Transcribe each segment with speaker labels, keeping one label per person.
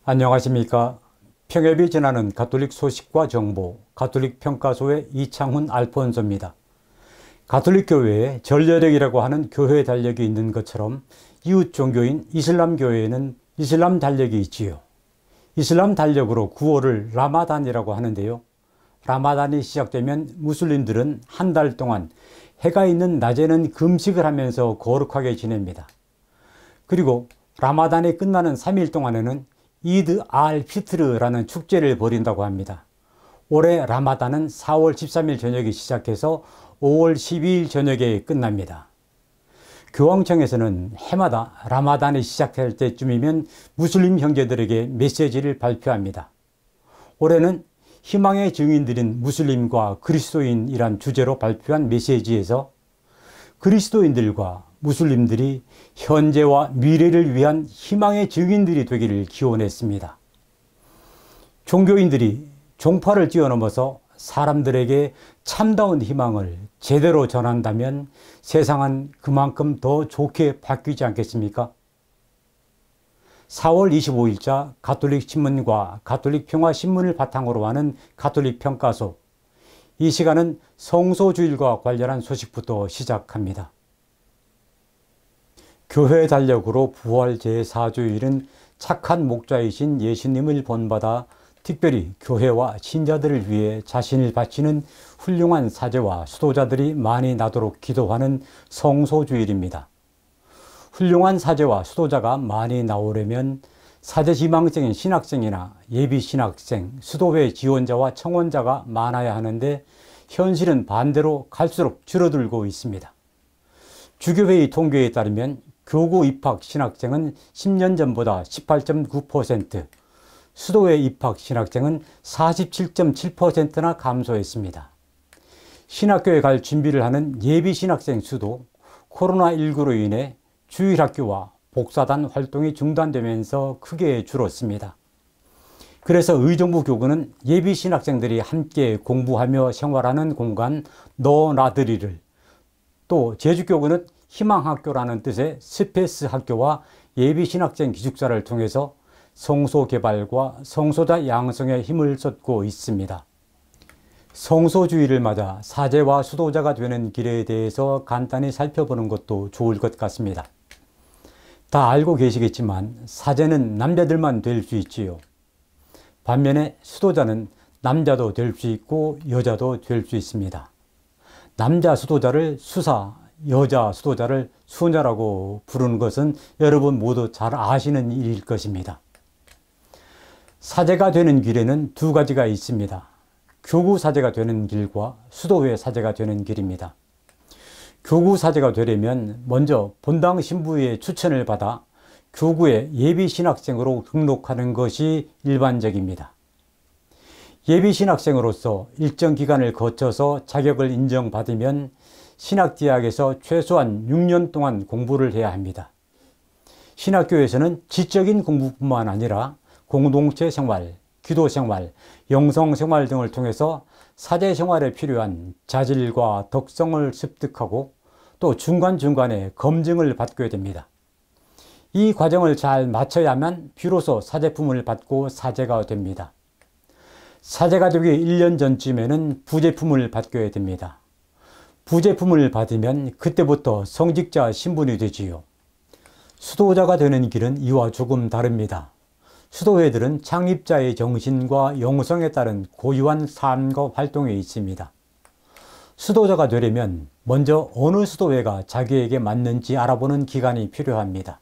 Speaker 1: 안녕하십니까. 평협이 전하는 가톨릭 소식과 정보, 가톨릭 평가소의 이창훈 알폰소입니다. 가톨릭 교회에 전례력이라고 하는 교회 달력이 있는 것처럼 이웃 종교인 이슬람 교회에는 이슬람 달력이 있지요. 이슬람 달력으로 9월을 라마단이라고 하는데요. 라마단이 시작되면 무슬림들은 한 달 동안 해가 있는 낮에는 금식을 하면서 거룩하게 지냅니다. 그리고 라마단이 끝나는 3일 동안에는 이드 알 피트르라는 축제를 벌인다고 합니다. 올해 라마단은 4월 13일 저녁에 시작해서 5월 12일 저녁에 끝납니다. 교황청에서는 해마다 라마단이 시작할 때쯤이면 무슬림 형제들에게 메시지를 발표합니다. 올해는 희망의 증인들인 무슬림과 그리스도인이란 주제로 발표한 메시지에서 그리스도인들과 무슬림들이 현재와 미래를 위한 희망의 증인들이 되기를 기원했습니다. 종교인들이 종파를 뛰어넘어서 사람들에게 참다운 희망을 제대로 전한다면 세상은 그만큼 더 좋게 바뀌지 않겠습니까? 4월 25일자 가톨릭 신문과 가톨릭 평화신문을 바탕으로 하는 가톨릭 평가소. 이 시간은 성소주일과 관련한 소식부터 시작합니다. 교회 달력으로 부활 제4주일은 착한 목자이신 예수님을 본받아 특별히 교회와 신자들을 위해 자신을 바치는 훌륭한 사제와 수도자들이 많이 나도록 기도하는 성소주일입니다. 훌륭한 사제와 수도자가 많이 나오려면 사제지망생인 신학생이나 예비신학생, 수도회 지원자와 청원자가 많아야 하는데 현실은 반대로 갈수록 줄어들고 있습니다. 주교회의 통계에 따르면 교구 입학 신학생은 10년 전보다 18.9%, 수도회 입학 신학생은 47.7%나 감소했습니다. 신학교에 갈 준비를 하는 예비 신학생 수도 코로나19로 인해 주일학교와 복사단 활동이 중단되면서 크게 줄었습니다. 그래서 의정부 교구는 예비 신학생들이 함께 공부하며 생활하는 공간 너나들이를, 또 제주교구는 희망학교라는 뜻의 스페이스 학교와 예비신학생 기숙사를 통해서 성소 개발과 성소자 양성에 힘을 쏟고 있습니다. 성소주의를 맞아 사제와 수도자가 되는 길에 대해서 간단히 살펴보는 것도 좋을 것 같습니다. 다 알고 계시겠지만 사제는 남자들만 될 수 있지요. 반면에 수도자는 남자도 될 수 있고 여자도 될 수 있습니다. 남자 수도자를 수사, 여자 수도자를 수녀라고 부르는 것은 여러분 모두 잘 아시는 일일 것입니다. 사제가 되는 길에는 두 가지가 있습니다. 교구 사제가 되는 길과 수도회 사제가 되는 길입니다. 교구 사제가 되려면 먼저 본당 신부의 추천을 받아 교구에 예비 신학생으로 등록하는 것이 일반적입니다. 예비 신학생으로서 일정 기간을 거쳐서 자격을 인정받으면 신학대학에서 최소한 6년 동안 공부를 해야 합니다. 신학교에서는 지적인 공부뿐만 아니라 공동체 생활, 기도 생활, 영성 생활 등을 통해서 사제 생활에 필요한 자질과 덕성을 습득하고 또 중간중간에 검증을 받게 됩니다. 이 과정을 잘 마쳐야만 비로소 사제품을 받고 사제가 됩니다. 사제가 되기 1년 전쯤에는 부제품을 받게 됩니다. 부제품을 받으면 그때부터 성직자 신분이 되지요. 수도자가 되는 길은 이와 조금 다릅니다. 수도회들은 창립자의 정신과 영성에 따른 고유한 삶과 활동에 있습니다. 수도자가 되려면 먼저 어느 수도회가 자기에게 맞는지 알아보는 기간이 필요합니다.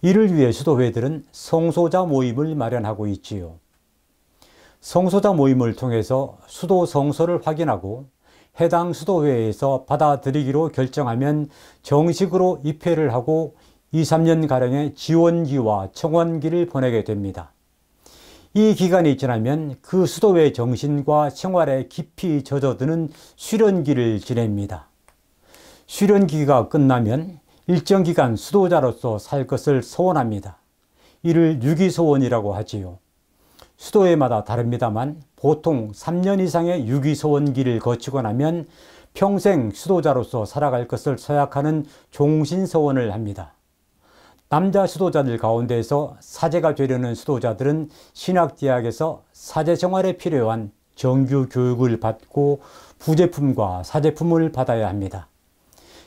Speaker 1: 이를 위해 수도회들은 성소자 모임을 마련하고 있지요. 성소자 모임을 통해서 수도 성서를 확인하고 해당 수도회에서 받아들이기로 결정하면 정식으로 입회를 하고 2~3년가량의 지원기와 청원기를 보내게 됩니다. 이 기간이 지나면 그 수도회 정신과 생활에 깊이 젖어드는 수련기를 지냅니다. 수련기가 끝나면 일정 기간 수도자로서 살 것을 소원합니다. 이를 유기소원이라고 하지요. 수도회마다 다릅니다만 보통 3년 이상의 유기소원기를 거치고 나면 평생 수도자로서 살아갈 것을 서약하는 종신소원을 합니다. 남자 수도자들 가운데에서 사제가 되려는 수도자들은 신학대학에서 사제 생활에 필요한 정규 교육을 받고 부제품과 사제품을 받아야 합니다.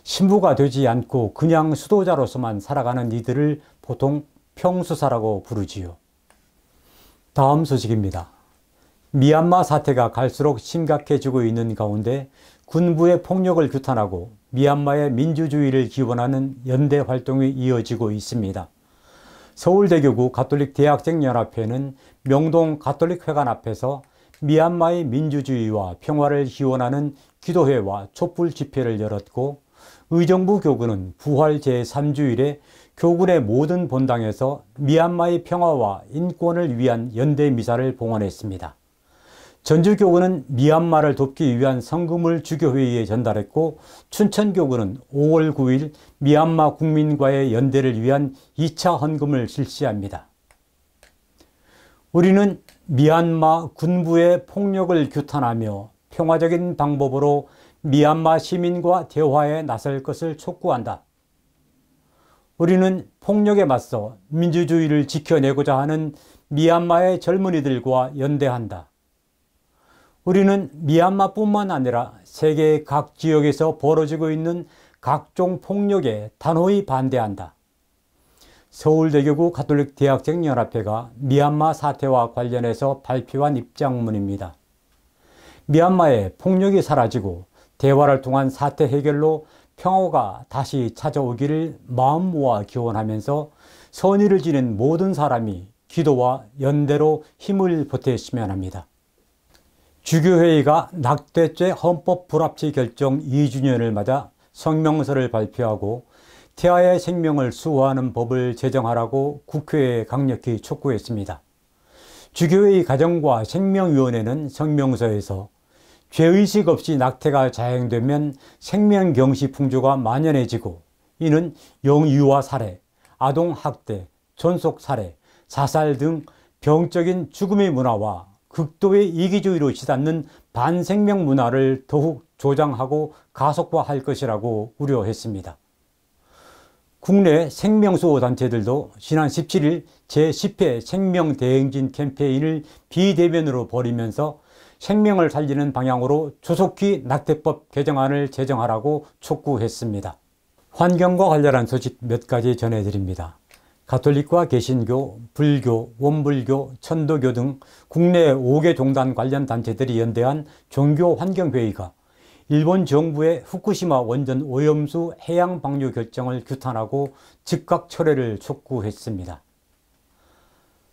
Speaker 1: 신부가 되지 않고 그냥 수도자로서만 살아가는 이들을 보통 평수사라고 부르지요. 다음 소식입니다. 미얀마 사태가 갈수록 심각해지고 있는 가운데 군부의 폭력을 규탄하고 미얀마의 민주주의를 기원하는 연대 활동이 이어지고 있습니다. 서울대교구 가톨릭 대학생연합회는 명동 가톨릭회관 앞에서 미얀마의 민주주의와 평화를 기원하는 기도회와 촛불 집회를 열었고, 의정부 교구는 부활 제3주일에 교군의 모든 본당에서 미얀마의 평화와 인권을 위한 연대 미사를 봉헌했습니다. 전주교구는 미얀마를 돕기 위한 성금을 주교회의에 전달했고, 춘천교구는 5월 9일 미얀마 국민과의 연대를 위한 2차 헌금을 실시합니다. 우리는 미얀마 군부의 폭력을 규탄하며 평화적인 방법으로 미얀마 시민과 대화에 나설 것을 촉구한다. 우리는 폭력에 맞서 민주주의를 지켜내고자 하는 미얀마의 젊은이들과 연대한다. 우리는 미얀마뿐만 아니라 세계 각 지역에서 벌어지고 있는 각종 폭력에 단호히 반대한다. 서울대교구 가톨릭 대학생연합회가 미얀마 사태와 관련해서 발표한 입장문입니다. 미얀마의 폭력이 사라지고 대화를 통한 사태 해결로 평화가 다시 찾아오기를 마음 모아 기원하면서 선의를 지닌 모든 사람이 기도와 연대로 힘을 보태시면 합니다. 주교회의가 낙태죄 헌법 불합치 결정 2주년을 맞아 성명서를 발표하고 태아의 생명을 수호하는 법을 제정하라고 국회에 강력히 촉구했습니다. 주교회의 가정과 생명위원회는 성명서에서 죄의식 없이 낙태가 자행되면 생명경시 풍조가 만연해지고, 이는 영유아 살해, 아동학대, 존속살해, 자살 등 병적인 죽음의 문화와 극도의 이기주의로 치닫는 반생명 문화를 더욱 조장하고 가속화할 것이라고 우려했습니다. 국내 생명수호 단체들도 지난 17일 제10회 생명대행진 캠페인을 비대면으로 벌이면서 생명을 살리는 방향으로 조속히 낙태법 개정안을 제정하라고 촉구했습니다. 환경과 관련한 소식 몇 가지 전해드립니다. 가톨릭과 개신교, 불교, 원불교, 천도교 등 국내 5개 종단 관련 단체들이 연대한 종교환경회의가 일본 정부의 후쿠시마 원전 오염수 해양 방류 결정을 규탄하고 즉각 철회를 촉구했습니다.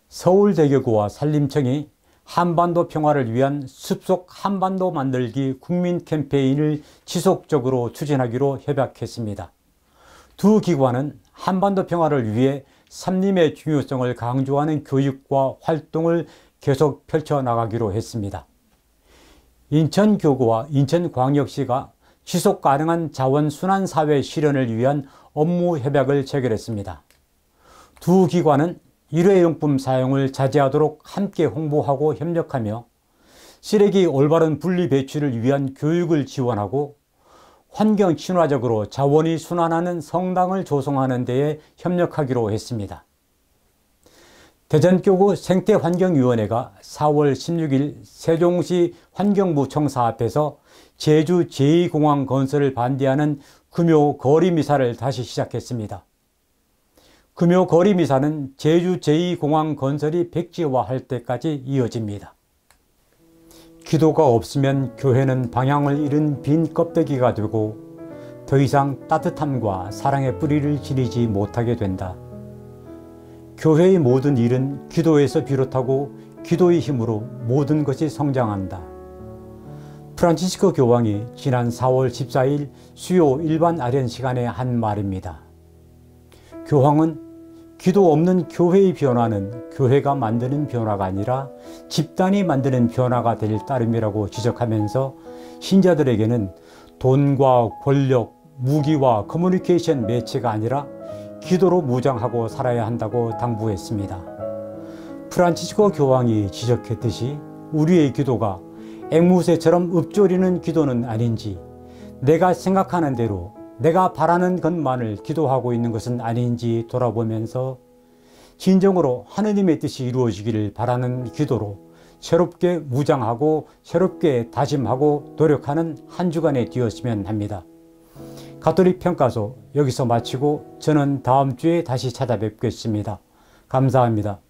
Speaker 1: 서울대교구와 산림청이 한반도 평화를 위한 숲속 한반도 만들기 국민 캠페인을 지속적으로 추진하기로 협약했습니다. 두 기관은 한반도 평화를 위해 산림의 중요성을 강조하는 교육과 활동을 계속 펼쳐나가기로 했습니다. 인천교구와 인천광역시가 지속가능한 자원순환사회 실현을 위한 업무 협약을 체결했습니다. 두 기관은 일회용품 사용을 자제하도록 함께 홍보하고 협력하며 쓰레기 올바른 분리 배출을 위한 교육을 지원하고 환경 친화적으로 자원이 순환하는 성당을 조성하는 데에 협력하기로 했습니다. 대전교구 생태환경위원회가 4월 16일 세종시 환경부 청사 앞에서 제주 제2공항 건설을 반대하는 금요 거리미사를 다시 시작했습니다. 금요 거리미사는 제주 제2공항 건설이 백지화할 때까지 이어집니다. 기도가 없으면 교회는 방향을 잃은 빈 껍데기가 되고 더 이상 따뜻함과 사랑의 뿌리를 지니지 못하게 된다. 교회의 모든 일은 기도에서 비롯하고 기도의 힘으로 모든 것이 성장한다. 프란치스코 교황이 지난 4월 14일 수요 일반 아련 시간에 한 말입니다. 교황은 기도 없는 교회의 변화는 교회가 만드는 변화가 아니라 집단이 만드는 변화가 될 따름이라고 지적하면서 신자들에게는 돈과 권력, 무기와 커뮤니케이션 매체가 아니라 기도로 무장하고 살아야 한다고 당부했습니다. 프란치스코 교황이 지적했듯이 우리의 기도가 앵무새처럼 읊조리는 기도는 아닌지, 내가 생각하는 대로 내가 바라는 것만을 기도하고 있는 것은 아닌지 돌아보면서 진정으로 하느님의 뜻이 이루어지기를 바라는 기도로 새롭게 무장하고 새롭게 다짐하고 노력하는 한 주간이 되었으면 합니다. 가톨릭 평가소 여기서 마치고 저는 다음 주에 다시 찾아뵙겠습니다. 감사합니다.